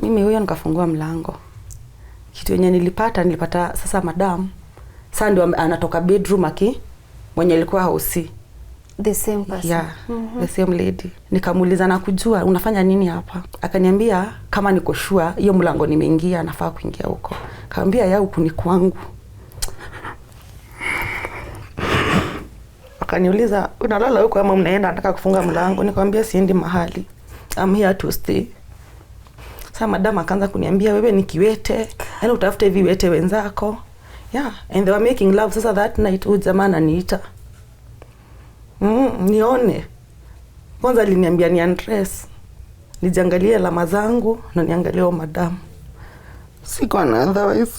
Mimi huyo nikafungua mlango. Kitu yenye nilipata sasa madam sasa ndio anatoka bedroom mwenye alikuwa house. The same person. Yeah, the same lady. Nikamuuliza na kujua unafanya nini hapa? Akaniambia kama niko sure hiyo mlango nimeingia nafaa kuingia huko. Kaambia ya huku ni kwangu. Akaniuliza unalala huko ama mnaenda nataka kufunga mlango? Nikamwambia siendi mahali. I'm here to stay. Sasa madam akaanza kuniambia wewe ni kiwete, yaani utafute viwete wenzako. Yeah, and they were making love. Sasa that night huyu jamaa ananiita. Nione. Kwanza aliniambia ni undress. Nijiangalie alama zangu na niangalie wa madam. Siko na otherwise.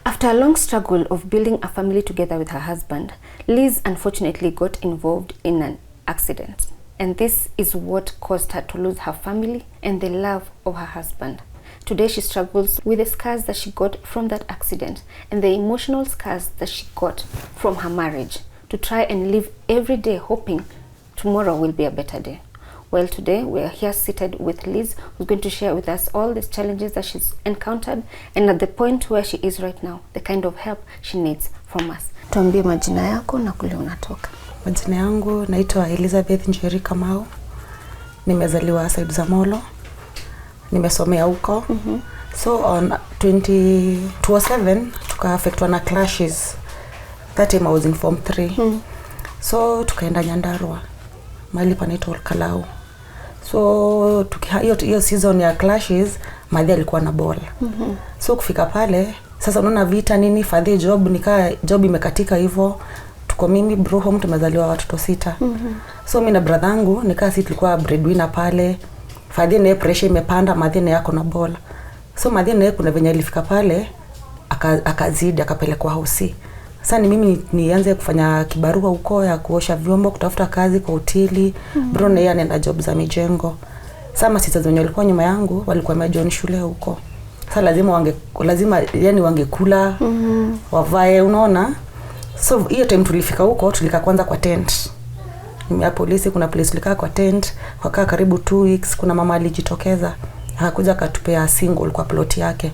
After a long struggle of building a family together with her husband, Liz unfortunately got involved in an accident. And this is what caused her to lose her family and the love of her husband. Today she struggles with the scars that she got from that accident and the emotional scars that she got from her marriage, to try and live every day hoping tomorrow will be a better day. Well, today we are here seated with Liz, who's going to share with us all these challenges that she's encountered and at the point where she is right now, the kind of help she needs from us. Tuambie majina yako na kule unatoka. Majina yangu naitwa Elizabeth Njeri Kamau. Nimezaliwa side za Molo. Nimesomea huko. So on 2007 tukaafectwa na clashes. That time I was in form 3. So tukaenda Nyandarua. Mahali panaitwa Kalau. So hiyo season ya clashes madhi alikuwa na bola. So kufika pale sasa unaona vita nini fadhi job nikaa job imekatika hivyo. Tuko mimi bro home tumezaliwa watoto 6. So mimi na brother yangu nikaa sisi tulikuwa breadwinner pale. Fadhi naye pressure imepanda, madhi naye yako na bola. So madhi naye kuna venye alifika pale akazidi akapelekwa house. Sasa ni mimi nianze kufanya kibarua huko ya kuosha vyombo, kutafuta kazi kwa hoteli. Bro naye anaenda job za mijengo. Sasa masista wenye walikuwa nyuma yangu walikuwa wamejoin shule huko. Sasa lazima yani wangekula, wavae unaona. So hiyo time tulifika huko tulika kwanza kwa tent. Ya polisi kuna place tulikaa kwa tent, wakaa karibu 2 weeks. Kuna mama alijitokeza akakuja akatupea single kwa plot yake.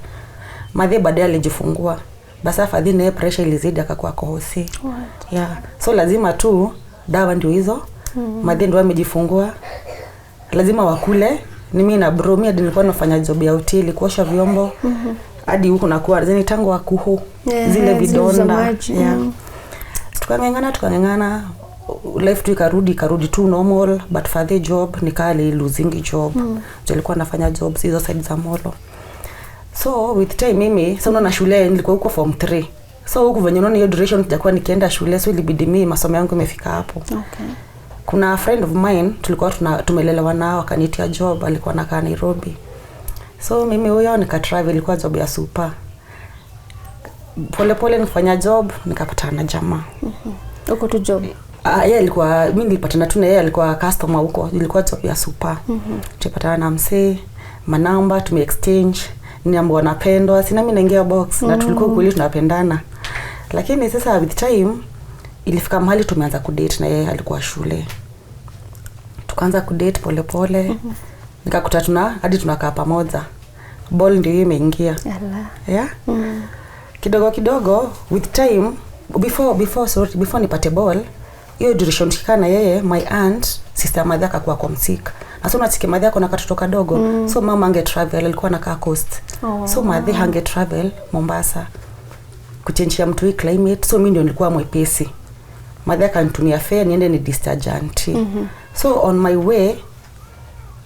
Madhe baadaye alijifungua. Basa fadhi naye pressure ilizidi akakuwa kohosi. Yeah. So lazima tu dawa ndio hizo. Madhe ndio amejifungua. Lazima wakule. Ni mimi na bro mimi nilikuwa nafanya job ya hoteli kuosha vyombo. Hadi huko nakuwa zeni tangu wa kuhu. Zile vidonda. Yeah. Tukangangana life tu ikarudi tu normal, but for the job nikali losing job. Nilikuwa nafanya jobs hizo side za Molo. So with time mimi sasa na shule nilikuwa huko form 3. So huko venye unaona hiyo duration nitakuwa nikienda shule, so ilibidi mimi masomo yangu imefika hapo. Okay. Kuna friend of mine tulikuwa tumelelewa nao akanitia job, alikuwa nakaa Nairobi. So mimi huyo nikatravel, ilikuwa job ya super. Pole nifanya job nikapatana na jamaa. Uko tu job. Yeye alikuwa mimi nilipatana tu na yeye alikuwa customer huko, ilikuwa job ya super. Tulipatana na msee, manamba tumeexchange, niambiwa napendwa, sina mimi naingia box na tulikuwa kweli tunapendana. Lakini sasa with time ilifika mahali tumeanza kudate na yeye alikuwa shule. Tukaanza kudate pole. Nikakuta hadi tunakaa pamoja. Ball ndio imeingia. Yeah? Kidogo with time before nipate ball, hiyo duration tukikana yeye, my aunt sister mother akakuwa komsik. Na so natike mother yako na katoto kadogo. So mama ange travel, alikuwa nakaa coast. So mother ange travel Mombasa kuchange mtu hii climate. So mimi ndio nilikuwa mwepesi. Mother akanitumia fare niende ni discharge auntie. So on my way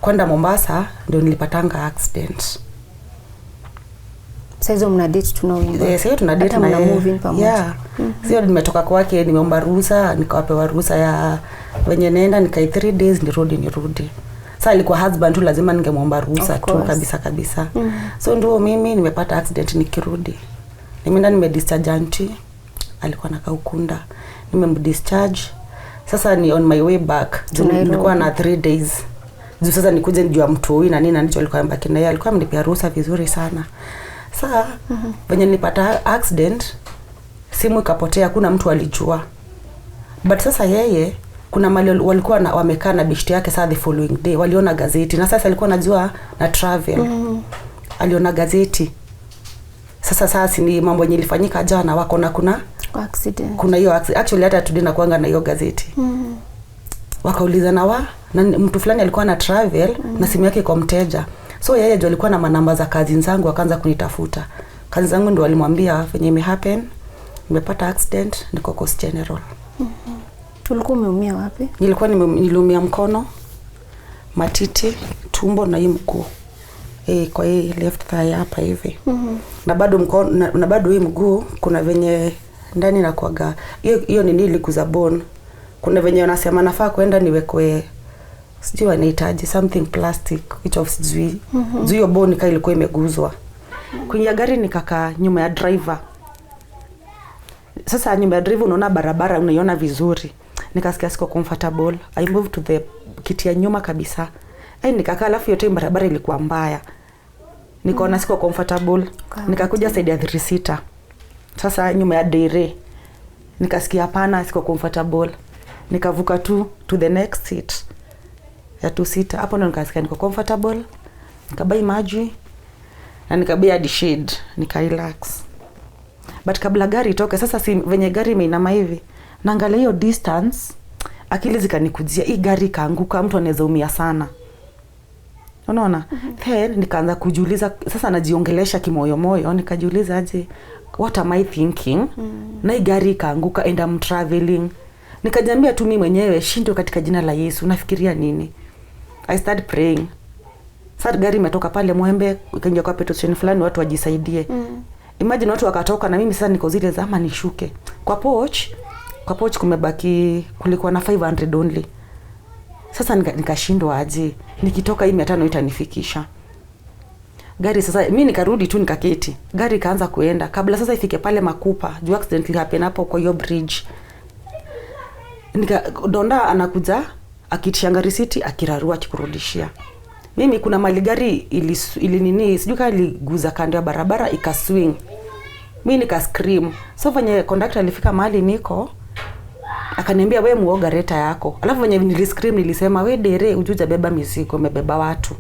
kwenda Mombasa ndio nilipatanga accident. Sasa mna date tunaoimba. Sasa tuna date na moving pamoja. Yeah. Sio nimetoka kwake nimeomba ruhusa, nikawapewa ruhusa ya wenye naenda nikai 3 days nirudi. Sasa alikuwa husband tu lazima ningemuomba ruhusa tu kabisa. So ndio mimi nimepata accident nikirudi. Nimeenda nimedischarge auntie, alikuwa nakaa Ukunda. Nimemdischarge. Sasa ni on my way back. Nilikuwa na 3 days. Sasa nikuje nijua mtu huyu na nini na ndicho alikuwa mbaki na yeye, alikuwa amenipea ruhusa vizuri sana. Sasa venye nilipata accident simu ikapotea, kuna mtu alijua. But sasa yeye kuna mali walikuwa wamekaa na bishti yake saa the following day, waliona gazeti na sasa alikuwa anajua na travel. Aliona gazeti. Sasa ni mambo yenye ilifanyika jana, wako na kuna accident. Kuna hiyo actually hata tudina kuanga na hiyo gazeti. Wakauliza na mtu fulani alikuwa na travel na simu yake kwa mteja. So yeye ndio alikuwa na manamba za kazi zangu, akaanza kunitafuta. Kazi zangu ndio walimwambia venye imehappen, nimepata accident, niko Coast General. Ulikuwa umeumia wapi? Niliumia mkono, matiti, tumbo na hii mguu. Kwa hii left thigh hapa hivi. Na bado mkono na bado hii mguu kuna venye ndani na kuaga. Hiyo ni nili kuza bone. Kuna venye wanasema nafaa kwenda niwekwe sijui wanahitaji something plastic which of sijui. Hiyo bone ilikuwa imeguzwa. Kwenye gari nikakaa nyuma ya driver. Sasa nyuma ya driver unaona barabara unaiona vizuri. Nikasikia siko comfortable. I moved to the kiti ya nyuma kabisa. Nikakaa, alafu yote barabara ilikuwa mbaya. Nikaona siko comfortable. Nikakuja side ya 3-seater. Sasa nyuma ya dere. Nikasikia hapana siko comfortable. Nikavuka to the next seat. Ya 2-seater. Hapo ndo nikasikia niko comfortable. Nikabai maji na nikabai hadi shade, relax. But kabla gari itoke, sasa si venye gari imeinama hivi, naangalia hiyo distance, akili zikanikujia hii gari kaanguka, mtu anaweza umia sana. Unaona? Then nikaanza kujiuliza, sasa najiongelesha kimoyo, nikajiuliza aje, what am I thinking? Na hii gari kaanguka and I'm traveling. Nikajiambia tu mimi mwenyewe, shindo katika jina la Yesu, nafikiria nini? I started praying. Sasa gari imetoka pale Mwembe, ikaingia kwa petrol station fulani, watu wajisaidie. Imagine watu wakatoka na mimi sasa niko zile zama nishuke. Kwa poch kumebaki, kulikuwa na 500 only. Sasa nikashindwa aje, nikitoka hii 500 itanifikisha. Gari sasa mimi nikarudi tu nikaketi. Gari kaanza kuenda kabla sasa ifike pale Makupa. Juu accident happen hapo kwa hiyo bridge. Donda anakuja akitishanga risiti akirarua akikurudishia. Mimi kuna mali gari ili nini sijui kama iliguza kando ya barabara ikaswing. Mimi nika scream. So venye conductor alifika mahali niko akaniambia wewe muoga reta yako. Alafu venye niliscream nilisema wewe dere ujuja beba mizigo, umebeba watu.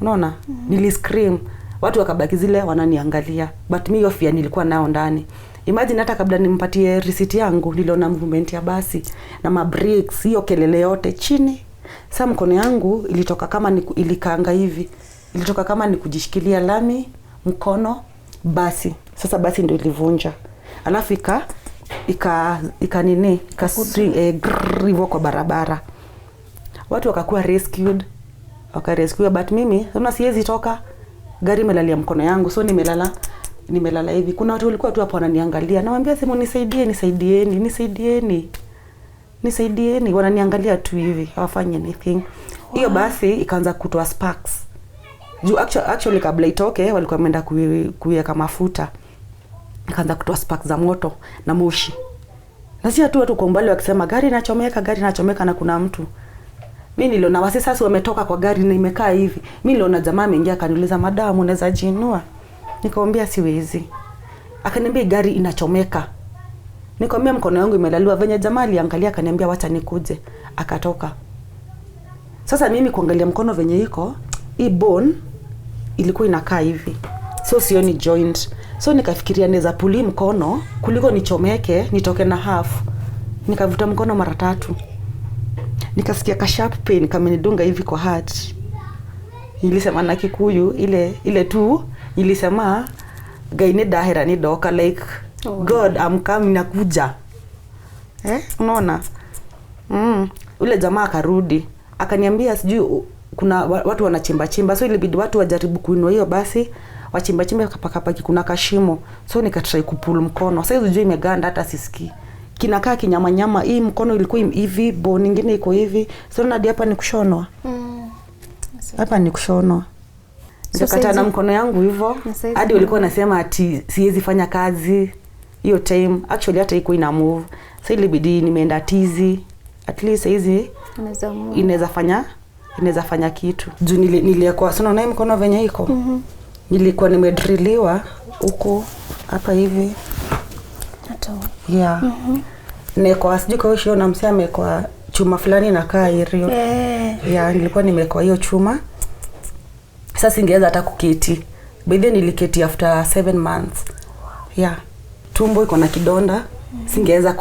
Unaona? Niliscream. Watu wakabaki zile wananiangalia. But mimi hiyo fear nilikuwa nao ndani. Imagine hata kabla nimpatie receipt yangu niliona movement ya basi na mabrakes, hiyo kelele yote chini. Sasa mkono yangu ilitoka kama ilikaanga hivi. Ilitoka kama ni kujishikilia lami, mkono, basi. Sasa basi ndio ilivunja. Alafu hivyo kwa barabara. Watu wakakuwa rescued. But mimi, sasa siwezi toka. Gari imelalia mkono yangu, so nimelala hivi. Kuna watu walikuwa tu hapo wananiangalia. Nawaambia simu nisaidieni. Wananiangalia tu hivi, hawafanyi anything. Hiyo basi ikaanza kutoa sparks. Juu actually kabla itoke walikuwa wameenda kuweka mafuta. Ikaanza kutoa sparks za moto na moshi. Na si watu kwa umbali wakisema gari inachomeka na kuna mtu. Mimi niliona wasi sasa wametoka kwa gari na imekaa hivi. Mimi niliona jamaa ameingia akaniuliza, "Madam, unaweza jinua?" Nikamwambia siwezi. Akaniambia gari inachomeka. Nikamwambia mkono wangu imelaliwa. Venye jamaa aliangalia akaniambia wacha nikuje. Akatoka. Sasa mimi kuangalia mkono venye iko, hii bone ilikuwa inakaa hivi. So sioni joint. So nikafikiria naweza puli mkono kuliko nichomeke, nitoke na half. Nikavuta mkono mara 3. Nikasikia ka sharp pain kama nidunga hivi kwa heart. Nilisema na Kikuyu ile tu nilisema gaine dahera ni doka like God I'm coming nakuja. Unaona? Ule jamaa akarudi. Akaniambia sijui kuna watu wanachimba. So ilibidi watu wajaribu kuinua hiyo basi, wachimba kapaki kuna kashimo. So nikatry kupull mkono. Sasa hizo imeganda hata sisikii. Kinakaa kinyama. Hii mkono ilikuwa hivi, bone nyingine iko hivi. So hadi hapa ni kushonwa. Hapa ni kushonwa. Nikakata na mkono yangu hivyo. Hadi walikuwa nasema ati siwezi fanya kazi hiyo time. Actually hata iko ina move. Sasa ilibidi nimeenda tizi. At least hizi inaweza fanya kitu. Juu nilikuwa sana na mkono venye iko. Nilikuwa nimedrilliwa huko hapa hivi. Yeah. Niko sijui kwa hiyo na mseme kwa chuma fulani na kaa hiyo. Yeah, nilikuwa nimekuwa hiyo chuma. Sasa singeweza hata kuketi. By then niliketi after 7 months. Yeah. Tumbo iko na kidonda. Singeweza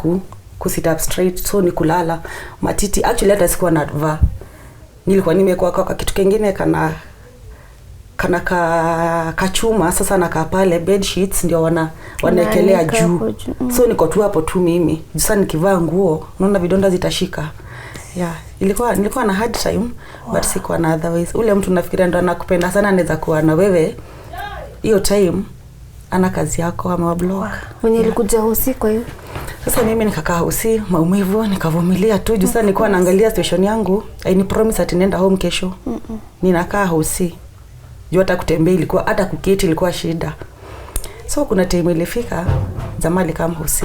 sit up straight, so ni kulala. Matiti actually hata sikuwa navaa. Nilikuwa nimekuwa kwa kitu kingine kana kachuma, sasa nakaa pale bed sheets ndio wanaekelea juu. So niko tu hapo tu mimi. Sasa nikivaa nguo naona vidonda zitashika. Yeah, nilikuwa na hard time, but sikuwa na otherwise. Ule mtu nafikiria ndo anakupenda sana anaweza kuwa na wewe hiyo time ana kazi yako ama block. Mwenye alikuja hosi kwa hiyo. Sasa mimi nikakaa hosi, maumivu nikavumilia tu. Sasa nilikuwa naangalia situation yangu, ni promise ati nenda home kesho. Ninakaa hosi. Juu hata kutembea ilikuwa, hata kuketi ilikuwa shida. So kuna time ilifika Zamali kama hosi.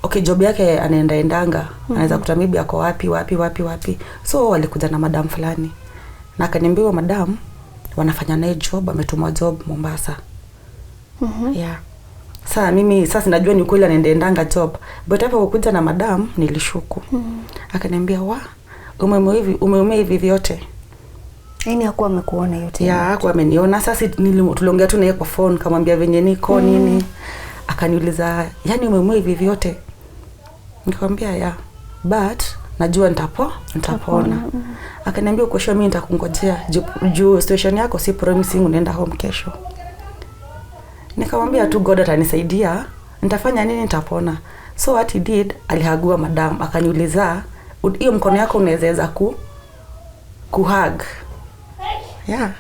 Okay, job yake anaendanga. Anaweza kuta maybe ako wapi. So walikuja na madam fulani. Na akaniambia madam wanafanya naye job, ametumwa job Mombasa. Yeah. Sasa mimi najua ni kweli anaendanga job. But hapo kuja na madam nilishuku. Akaniambia umeumia hivi vyote. Yaani hakuwa amekuona yote. Yeah, hakuwa ameniona. Sasa tuliongea tu naye kwa phone, kamwambia venye niko nini. Akaniuliza, "Yaani umeumia hivi vyote?" Nikamwambia, "Yeah, but najua nitapona." Akaniambia, "Uko sure mimi nitakungojea? Juu station yako si promising unaenda home kesho." Nikamwambia tu God atanisaidia, nitafanya nini nitapona. So what he did, alihagua madam, akaniuliza, "Hiyo mkono yako unaweza kuhug?" Yeah.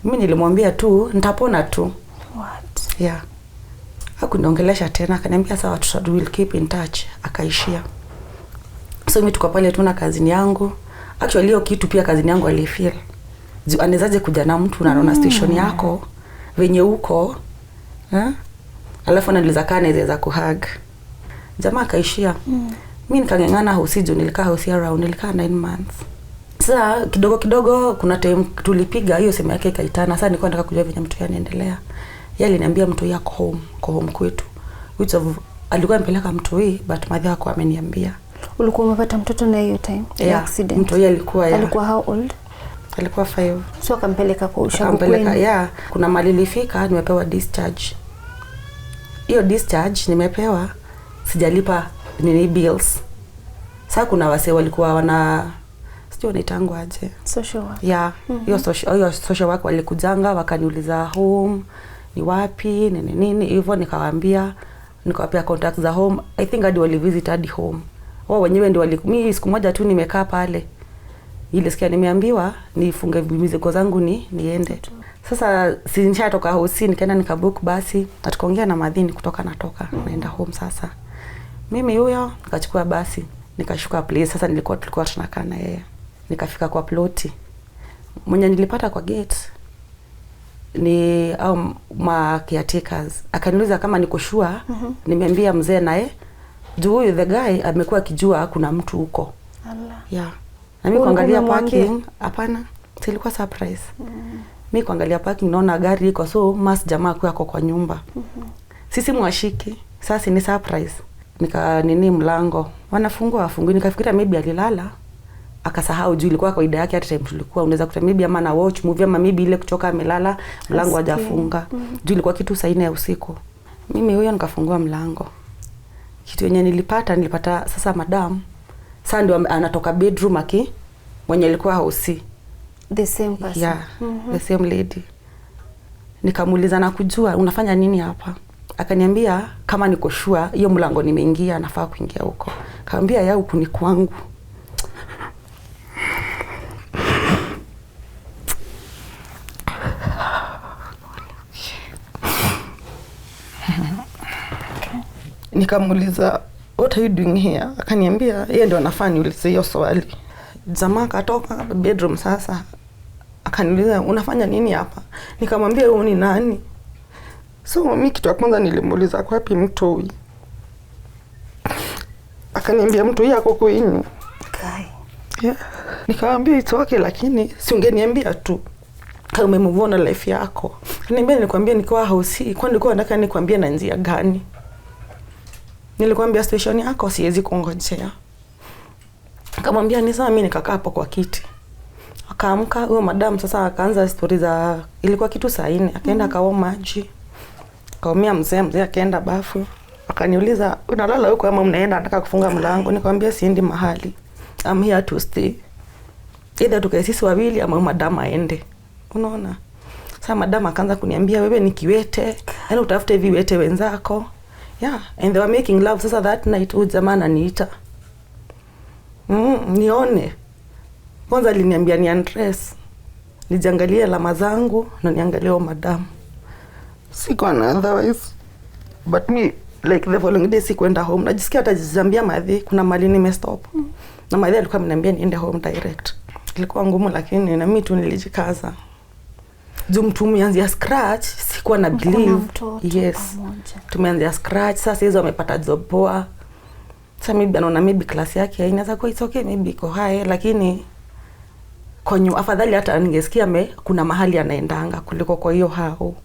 Mimi nilimwambia tu nitapona tu. What? Yeah. Hakuniongelesha tena, akaniambia sawa, we'll keep in touch. Akaishia. So mimi tuko pale tu na kazini yangu. Actually hiyo kitu pia kazini yangu alifeel. Anawezaje kuja na mtu na anaona station yako venye uko, alafu analiza kana inaweza kuhug. Jamaa akaishia. Mimi nikangangana hosi juu nilikaa hosi around, nilikaa 9 months. Sasa kidogo kuna time tulipiga hiyo simu yake ikaitana. Sasa nilikuwa nataka kujua venye mtu anaendelea. Yeye aliniambia mtu yako home kwetu. Which alikuwa ampeleka mtu but madhi wako ameniambia. Ulikuwa umepata mtoto na hiyo time ya accident? Mtu alikuwa alikuwa how old? Alikuwa 5. So akampeleka kwa ushago kwenu? Yeah, kuna mali nilifika nimepewa discharge. Hiyo discharge nimepewa, sijalipa bills. Sasa kuna wase walikuwa sio nitangu aje. Social work. Yeah, hiyo social work walikujanga wakaniuliza home ni wapi nini hivyo, nikawapea contact za home. I think hadi walivisit hadi home. Wao wenyewe ndio mimi siku moja tu nimekaa pale. Ile sikia nimeambiwa nifunge mizigo zangu niende. Sasa si nishatoka hosi nikaenda nikabook basi, atakuongea na madhini kutoka naenda home. Sasa mimi huyo nikachukua basi nikashuka place. Sasa tulikuwa tunakaa na yeye. Nikafika kwa ploti. Mwenye nilipata kwa gate ni ma caretakers. Akaniuliza kama niko sure. Nimeambia mzee naye juu huyu the guy amekuwa akijua kuna mtu huko. Allah. Yeah. Na mimi kuangalia parking, hapana, ilikuwa surprise. Mimi kuangalia parking naona gari iko, so mas jamaa kwa nyumba. Sisi mwashiki. Sasa ni surprise. Mlango. Wanafungua nikafikiria maybe alilala. Akasahau juu ilikuwa kawaida yake hata time tulikuwa unaweza kuta maybe ama na watch movie ama maybe ile kutoka amelala mlango hajafunga. Juu ilikuwa kitu saa 4 ya usiku. Mimi huyo nikafungua mlango. Kitu yenye nilipata sasa madam sasa ndio anatoka bedroom mwenye alikuwa hosi. The same person. Yeah, the same lady. Nikamuuliza na kujua unafanya nini hapa? Akaniambia kama niko sure hiyo mlango nimeingia nafaa kuingia huko. Kaambia ya huku ni kwangu. Nikamuuliza what are you doing here? Akaniambia yeye ndio anafaa niulize hiyo swali. Jamaa katoka bedroom sasa. Akaniuliza unafanya nini hapa? Nikamwambia wewe ni nani? So mimi kitu ya kwanza nilimuuliza kwa wapi mtu huyu? Akaniambia mtu huyu ako kwenu. Yeah. Nikamwambia it's okay lakini si ungeniambia tu kama umemuvona life yako. Niambia nikwambia niko house, kwani nilikuwa nataka nikwambie na njia gani? nilikwambia station yako siwezi kungojea. Akamwambia ni sawa, mimi nikakaa hapo kwa kiti. Akaamka huyo madam sasa akaanza story za ilikuwa kitu saa 4 akaenda akaoa maji. Kaumia mzee akaenda bafu. Akaniuliza unalala huko ama mnaenda nataka kufunga mlango? Nikamwambia siendi mahali. I'm here to stay. Either tukae sisi wawili ama madam aende. Unaona? Sasa madam akaanza kuniambia wewe ni kiwete, yaani utafute viwete wenzako. Yeah, and they were making love. Sasa that night huyu jamaa ananiita. Nione. Kwanza aliniambia ni undress. Nijiangalie alama zangu na niangalie o madam. Siko na otherwise. But me like the following day sikuenda home. Najisikia hata jizambia madhi kuna mali nimestop. Na madhi alikuwa ameniambia niende home direct. Ilikuwa ngumu lakini na mimi tu nilijikaza. Tumeanzia scratch, sikuwa na believe. Yes. Tumeanzia scratch, sasa hizo amepata job poa. Sasa maybe anaona maybe class yake inaweza kuwa it's okay, maybe iko high, lakini konyo afadhali hata ningesikia kuna mahali anaendanga kuliko kwa hiyo hao.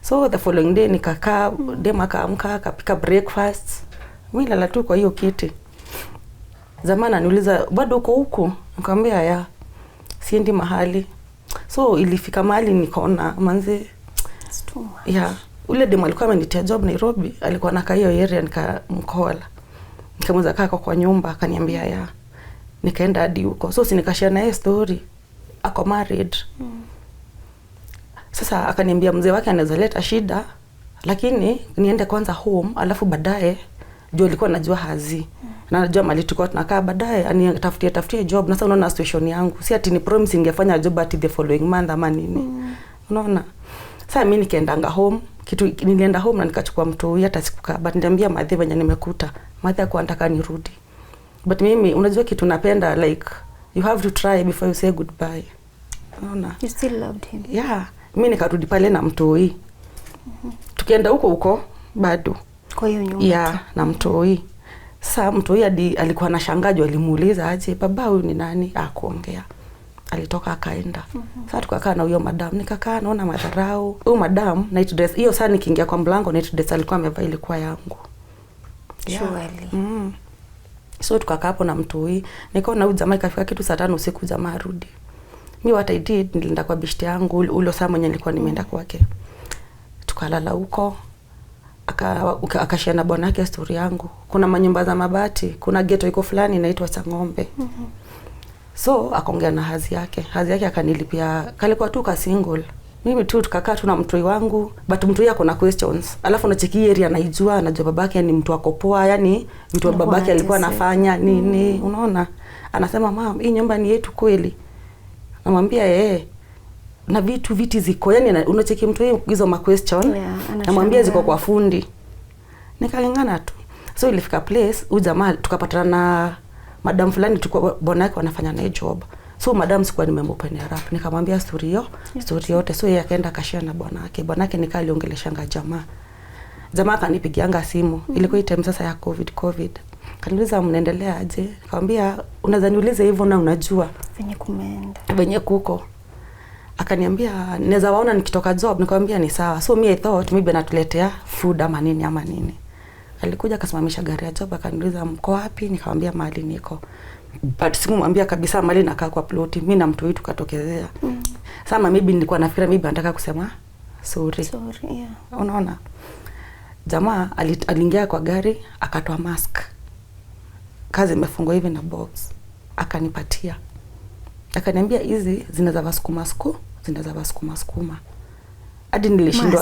So the following day nikakaa, dem akaamka akapika breakfast. Mimi nilala tu kwa hiyo kiti. Zamani ananiuliza bado uko huko? Nikamwambia ya siendi mahali. So ilifika mahali nikaona manze yeah, ule demo alikuwa amenitia job Nairobi, alikuwa anakaa hiyo area, nikamcall. Nikamweza kaa kwa nyumba, akaniambia ya. Nikaenda hadi huko. So sinikashia na yeye story. Ako married. Sasa akaniambia mzee wake anaweza leta shida, lakini niende kwanza home alafu baadaye ndio alikuwa anajua hazi. Na najua mali tulikuwa tunakaa baadaye anitafutie job. Na sasa unaona situation yangu. Si ati ni promise ningefanya job at the following month ama nini. Unaona? Sasa mimi nikaendanga home, nilienda home na nikachukua mtu hata sikukaa, but niliambia madhe venye nimekuta. Madhe alikuwa anataka nirudi. But mimi unajua kitu napenda, like you have to try before you say goodbye. Unaona? You still loved him. Yeah. Mimi nikarudi pale na mtoi. Tukienda huko bado. Kwa hiyo nyumba. Yeah, na mtoi. Sasa mtoi alikuwa anashangaje, alimuuliza aje baba huyu ni nani? Akuongea. Alitoka akaenda. Sasa tukakaa na huyo madam, nikakaa naona madharau. Huyo madam night dress hiyo sana nikiingia kwa mlango night dress alikuwa amevaa ilikuwa yangu. Surely. So tukakaa hapo na mtoi. Nikaona huyu jamaa ikafika kitu saa 5 usiku jamaa arudi. Mimi what I did nilienda kwa bishti yangu ule saa mwenye nilikuwa nimeenda kwake. Tukalala huko. Akashia na bwana yake story yangu. Kuna manyumba za mabati, kuna ghetto iko fulani inaitwa Changombe. So akaongea na hazi yake. Hazi yake akanilipia, kalikuwa tu ka single. Mimi tu tukakaa tu na mtoi wangu, but mtoi yako na questions. Alafu unacheki area anaijua, anajua babake ni mtu akopoa, yani mtu wa babake alikuwa anafanya nini, unaona? Anasema mama, hii nyumba ni yetu kweli. Namwambia na viti ziko, yani unacheki mtoi hizo ma question. Namwambia ziko kwa fundi. Nikalingana tu. So ilifika place, huyu jamaa tukapatana na madam fulani tulikuwa bwana yake wanafanya naye job. So madam sikuwa nimemopenia rap. Nikamwambia story yote. So yeye akaenda akashare na bwana yake. Bwana yake nikaliongeleshanga jamaa. Jamaa akanipigianga simu. Ilikuwa time sasa ya COVID. Kaniuliza mnaendelea aje? Nikamwambia unaweza niulize hivyo na unajua venye kumeenda. Venye kuko. Akaniambia naweza waona nikitoka job. Nikamwambia ni sawa. So I thought maybe anatuletea food ama nini. Alikuja akasimamisha gari ya job akaniuliza mko wapi? Nikamwambia mahali niko. But sikumwambia kabisa mahali nakaa kwa plot. Mimi na mtu wetu tukatokezea. Sama maybe nilikuwa nafikira maybe anataka kusema sorry. Yeah. Unaona? Jamaa aliingia kwa gari akatoa mask. Kazi imefungwa hivi na box. Akanipatia. Akaniambia hizi zinaweza vasukuma sukuma. Hadi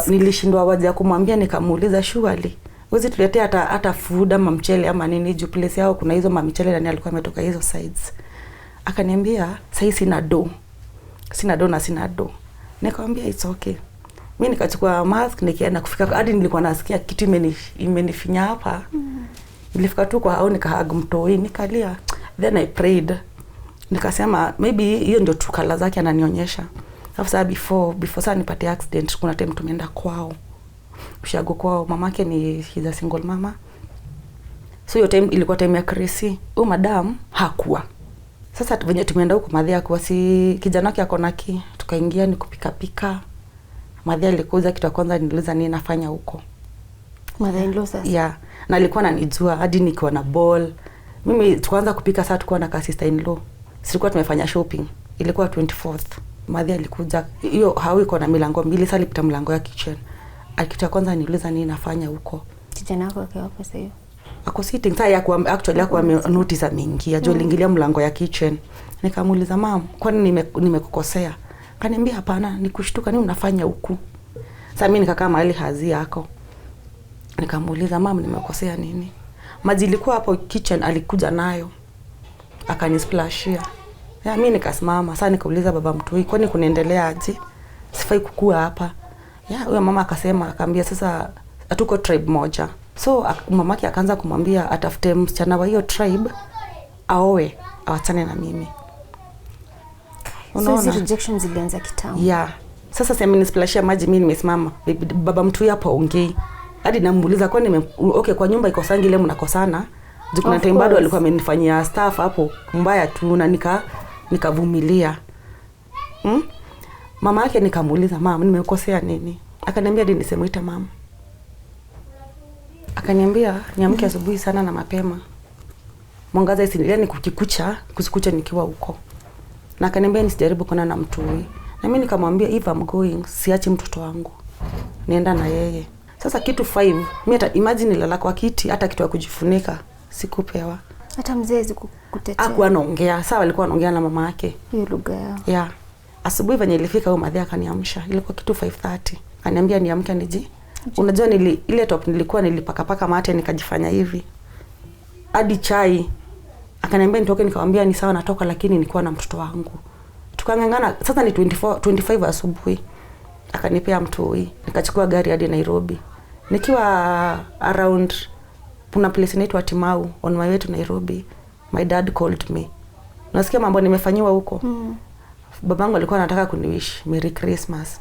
nilishindwa waje kumwambia, nikamuuliza surely Wezi tuletea hata food ama mchele ama nini, juu place yao kuna hizo mamichele na alikuwa ametoka hizo sides. Akaniambia sasa sina do. Sina do. Nikamwambia it's okay. Mimi nikachukua mask nikaenda kufika hadi nilikuwa nasikia kitu imenifinya hapa. Nilifika tu kwa hao nikahag mtoi nikalia. Then I prayed. Nikasema maybe hiyo ndio tu kala zake ananionyesha. After before sasa nipate accident kuna time tumeenda kwao. Ushago kwao, mamake he's a single mama. So hiyo time ilikuwa time ya Krisi. Huyu madam hakuwa. Sasa venye tumeenda huko madhia kwa si kijana wake akona tukaingia ni kupika. Madhia alikuja kitu ya kwanza niuliza nini nafanya huko. Mother-in-law sasa. Yeah. Na alikuwa ananijua hadi nikiwa na ball. Mimi tukaanza kupika saa tulikuwa na sister-in-law. Silikuwa tumefanya shopping. Ilikuwa 24th. Madhi alikuja. Hiyo hao iko na milango mbili, sasa alipita mlango ya kitchen. Akitua kwanza niuliza nini nafanya huko. Kijana wako akawa sasa hiyo. Ako sitting saa ya kwa actually yako notice ameingia. Jo aliingilia mlango ya kitchen. Nikamuuliza mam, kwani nimekukosea? Kaniambia hapana, nikushtuka nini unafanya huku? Sasa mimi nikakaa mahali hazi yako. Nikamuuliza mam, nimekosea nini? Maji ilikuwa hapo kitchen alikuja nayo. Akanisplashia. Ya mimi nikasimama. Sasa nikauliza baba mtoi, kwani kunaendelea aje? Sifai kukua hapa. Ya huyo mama akasema, akaambia sasa hatuko tribe moja. So mamake akaanza kumwambia atafute msichana wa hiyo tribe aoe, awachane na mimi. Unaona? So rejections zilianza kitambo. Yeah. Sasa sasa mimi nisplashia maji, mimi nimesimama. Baba mtoi hapo ongei. Hadi namuuliza kwani okay kwa nyumba iko sangi ile mnakosana. Kuna time bado alikuwa amenifanyia staff hapo mbaya tu na nikavumilia. Mama yake nikamuuliza, "Mama, nimekosea nini?" Akaniambia hadi nisemuite mama. Akaniambia niamke asubuhi sana na mapema. Mwangaza isinilie kusikucha nikiwa huko. Na akaniambia nisijaribu kuona na mtu huyu. Na mimi nikamwambia if I'm going, siachi mtoto wangu. Nienda na yeye. Sasa kitu 5, mimi hata imagine nilala kwa kiti hata kitu ya kujifunika sikupewa. Hata mzee kutetea. Hakuwa anaongea. Sawa alikuwa anaongea na mama yake. Hiyo lugha yao. Yeah. Asubuhi venye ilifika huyo madhi akaniamsha. Ilikuwa kitu 5:30. Akaniambia niamke niji. Unajua ile top nilipaka mate nikajifanya hivi. Hadi chai. Akaniambia nitoke, nikamwambia ni sawa natoka, lakini nilikuwa na mtoto wangu. Tukangangana sasa ni 25 asubuhi. Akanipea mtoi. Nikachukua gari hadi Nairobi. Nikiwa around kuna place inaitwa Timau on my way to Nairobi. My dad called me. Nasikia mambo nimefanyiwa huko. Babangu alikuwa anataka kuniwish Merry Christmas.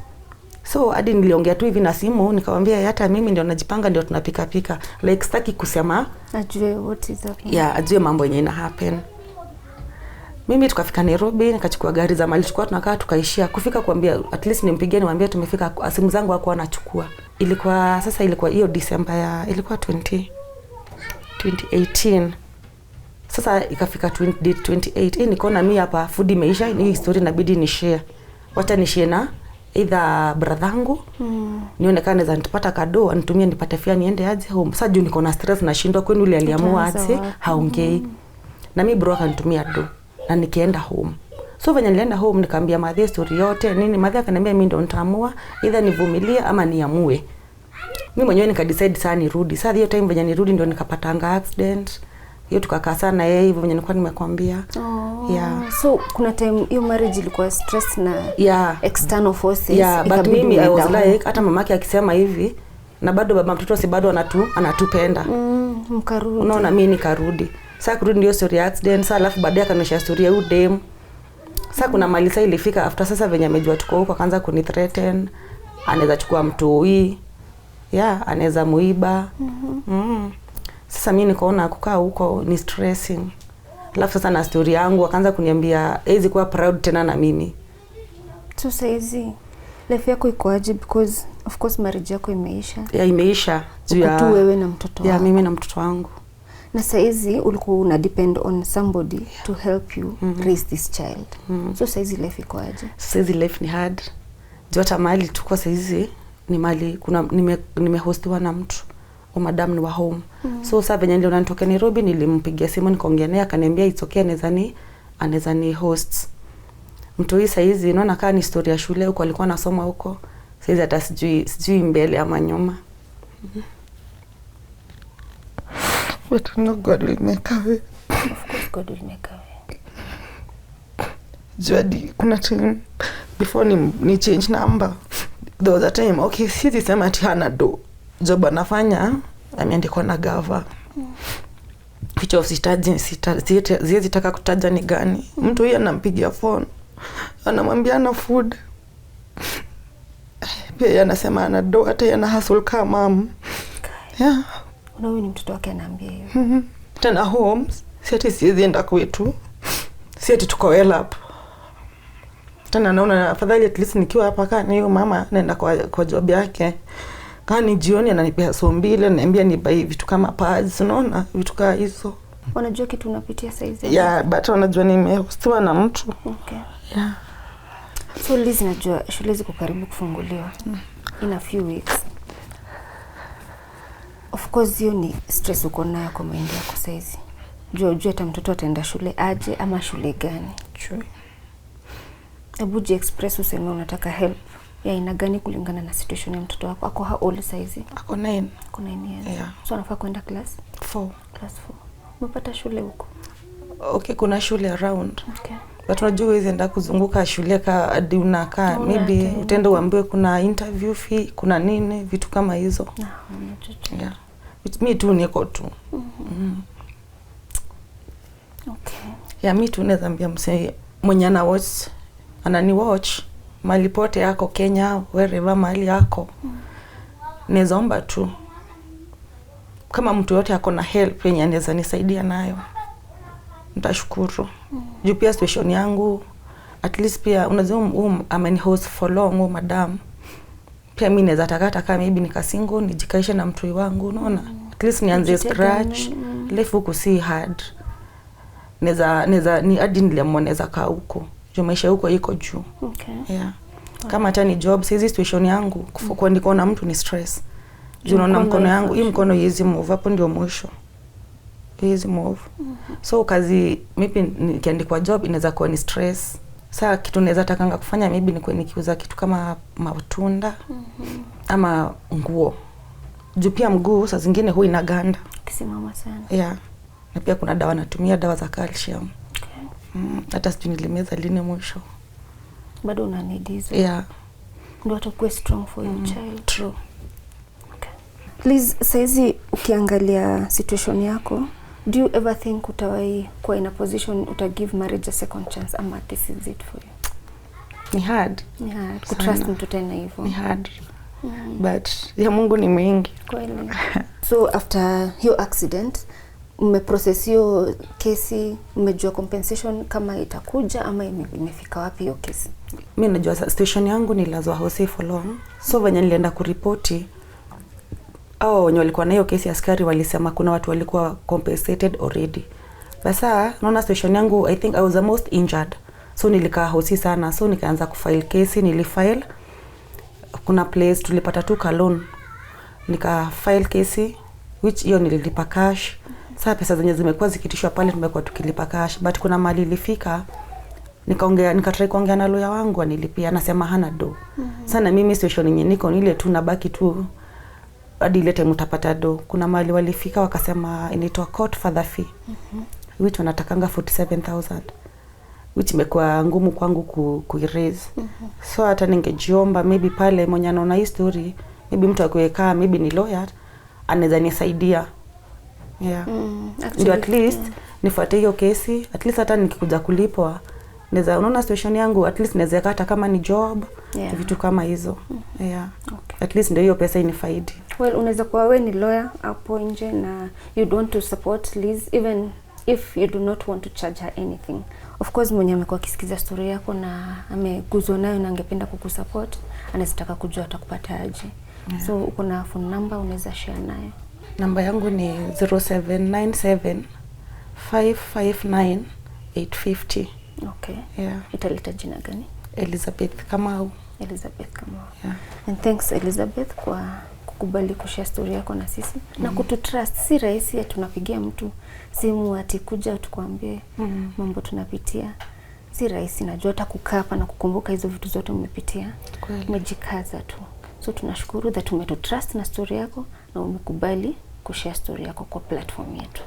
So hadi niliongea tu hivi na simu nikamwambia hata mimi ndio najipanga ndio tunapika. Like sitaki kusema ajue what is happening. Yeah, ajue mambo yenye ina happen. Mimi tukafika Nairobi, nikachukua gari za mali tulikuwa tunakaa tukaishia. Kufika kuambia at least nimpigie nimwambie tumefika, simu zangu hakuwa anachukua. Ilikuwa hiyo December ilikuwa 2018. Sasa ikafika 2028. Nikaona mimi hapa food imeisha, hii story inabidi ni share. Wacha ni share na either brothangu. Nione kama naweza nitapata kado, anitumie nipate fare niende aje home. Sasa juu niko na stress na shindwa kwani yule aliamua aje haongei. Na mimi bro akanitumia do na nikienda home. So venye nilienda home nikamwambia madhe story yote nini, madhe akaniambia mimi ndo nitaamua either nivumilie ama niamue. Mimi mwenyewe nikadecide sana nirudi. Sasa hiyo time venye nirudi ndio nikapata accident. Hiyo tukakaa sana yeye hivyo venye nilikuwa nimekwambia. Yeah. So kuna time hiyo marriage ilikuwa stress na external forces. Yeah, but mimi I was like hata mamake akisema hivi na bado baba mtoto si bado anatupenda. Mkarudi. Unaona mimi nikarudi. Sasa kurudi ndio story accident. Sasa alafu baadaye akanisha story ya udem. Sasa kuna mali sasa ilifika after sasa venye amejua tuko huko akaanza kunithreaten. Anaweza chukua mtoi. Yeah, anaweza muiba. Sasa mimi nikaona kukaa huko ni stressing. Alafu sasa na story yangu akaanza kuniambia hizi kuwa proud tena na mimi. So saizi life yako iko aje because of course marriage yako imeisha. Yeah, imeisha. Juu ya tu wewe na mtoto wako. Yeah, mimi na mtoto wangu. Na saizi ulikuwa una depend on somebody to help you raise this child. So saizi life iko aje? Saizi life ni hard. Juu hata mahali tuko saizi ni mahali kuna nimehostiwa na mtu. Madam ni wa home. So sasa venye ndio natoka Nairobi nilimpigia simu nikaongea naye akaniambia it's okay anaweza ni hosts. Mtu hii saizi unaona kama ni story ya shule huko alikuwa anasoma huko. Saizi hata sijui mbele ama nyuma. But no, God will make a way. Of course God will make a way. Jadi kuna time before ni change number. There was a time okay sisi sema ati hana do. Job anafanya ameandikwa na gava. Kicho siwezi taka kutaja ni gani. Mtu huyu anampigia phone. Anamwambia ana food. Pia yeye anasema ana do hata yeye ana hustle kama mom. Yeah. Unawe ni mtoto wake anaambia hiyo. Tena homes, siwezi enda kwetu. Siwezi tuko well up. Tena naona afadhali at least nikiwa hapa kana hiyo mama naenda kwa job yake. Kama ni jioni ananipea so mbili, ananiambia ni buy vitu kama pads, unaona vitu kama hizo. Wanajua kitu unapitia saizi? Yeah, but wanajua nimehostiwa na mtu. Okay. Yeah. So Liz, najua shule ziko karibu kufunguliwa in a few weeks. Of course hiyo ni stress uko nayo kwa mind yako saizi. Jua hata mtoto ataenda shule aje ama shule gani? True. Hebu express useme unataka help ya aina gani kulingana na situation ya mtoto wako. Ako how old saizi? Ako 9. Ako 9 years. Yeah. So anafaa kwenda class 4. Class 4. Umepata shule huko? Okay, kuna shule around. Okay. But unajua hizi enda kuzunguka shule hadi unakaa, maybe utaenda uambiwe kuna interview fee, kuna nini, vitu kama hizo. Yeah. Me tu niko tu. Okay. Yeah, me tu naweza ambia msee mwenye ana watch, anani watch mali pote yako Kenya, wherever mali yako. Naweza omba tu kama mtu yote ako na help yenye anaweza nisaidia nayo, nitashukuru. Juu pia situation yangu at least pia unajua ameni host for long madam. Pia mimi naweza taka maybe nikasingle nijikaishe na mtu wangu, unaona? At least nianze scratch. Life huko si hard. Naweza ni hadi nilemwoneza kaa huko. Juu maisha huko iko juu. Okay. Yeah. Kama hata ni job, sisi situation yangu kuandika na mtu ni stress. Juu unaona mkono yangu, hii mkono yezi move, hapo ndio mwisho. Yezi move. So kazi maybe nikiandikwa job inaweza kuwa ni stress. Sasa kitu naweza takanga kufanya maybe ni nikiuza kitu kama matunda ama nguo. Juu pia mguu saa zingine huwa inaganda kisimama sana. Yeah. Na pia kuna dawa natumia, dawa za calcium. Okay. Hata sijui nilimeza lini mwisho. Bado una need hizo. Yeah. Ndio atakuwa strong for your child. True. Okay. Please, saizi ukiangalia situation yako, do you ever think utawai kwa in a position uta give marriage a second chance ama this is it for you? Ni hard. Ni hard. Kutrust mtu tena hivyo. Ni hard. But ya Mungu ni mwingi. Kweli. So after your accident, umeprocess hiyo kesi, umejua compensation kama itakuja ama imefika wapi hiyo kesi? Mimi najua situation yangu nilazwa house for long. So venye nilienda kuripoti, au wenye walikuwa na hiyo kesi askari walisema kuna watu walikuwa compensated already. Sasa naona situation yangu, I think I was the most injured. So nilikaa house sana. So nikaanza kufile kesi, nilifile. Kuna place tulipata tu loan. Nika file kesi which hiyo nililipa cash. Sasa pesa zenye zimekuwa zikitishwa pale tumekuwa tukilipa cash, but kuna mali ilifika nikatry kuongea na lawyer wangu anilipia, anasema hana do. Sana mimi situation yenyewe niko ile tu nabaki tu hadi ile time utapata do. Kuna mali walifika wakasema inaitwa court father fee. Which wanatakanga 47,000. Which imekuwa ngumu kwangu kuiraise. So hata ningejiomba maybe pale mwenye anaona hii story, maybe mtu akuweka maybe ni lawyer anaweza nisaidia. Yeah. Ndio at least nifuate hiyo kesi, at least hata nikikuja kulipwa naweza, unaona situation yangu at least naweza hata kama ni job, vitu kama hizo. Yeah. Okay. At least ndio hiyo pesa inifaidi. Well, unaweza kuwa wewe ni lawyer hapo nje na you don't want to support Liz even if you do not want to charge her anything. Of course mwenye amekuwa akisikiza story yako na ameguzwa nayo na angependa kukusupport, anataka kujua atakupata aje. So uko na phone number unaweza share nayo? Namba yangu ni 0797 559 850. Okay. Yeah. Italeta jina gani? Elizabeth Kamau. Elizabeth Kamau. Yeah. And thanks Elizabeth kwa kukubali kushare story yako na sisi na kututrust. Si rahisi tunapigia mtu simu ati kuja tukwambie mambo tunapitia. Si rahisi, najua hata kukaa hapa na kukumbuka hizo vitu zote umepitia. Umejikaza tu. So tunashukuru that umetutrust na story yako na umekubali kushare story yako kwa platform yetu.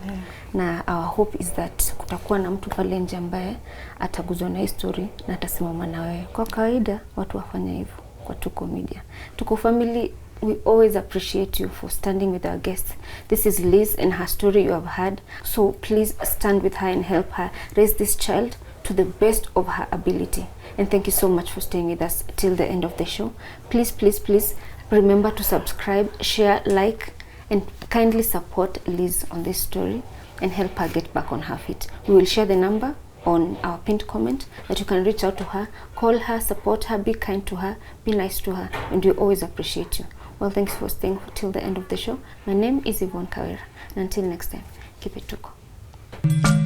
Na our hope is that kutakuwa na mtu pale nje ambaye ataguzwa na hii story na atasimama na wewe. Kwa kawaida watu wafanya hivyo kwa Tuko Media. Tuko family, we always appreciate you for standing with our guests. This is Liz and her story you have heard. So please stand with her and help her raise this child to the best of her ability. And thank you so much for staying with us till the end of the show. Please, please, please remember to subscribe, share, like, and kindly support Liz on this story and help her get back on her feet. We will share the number on our pinned comment that you can reach out to her, call her, support her, be kind to her, be nice to her, and we always appreciate you. Well, thanks for staying till the end of the show. My name is Yvonne Kawira, and until next time, keep it Tuko.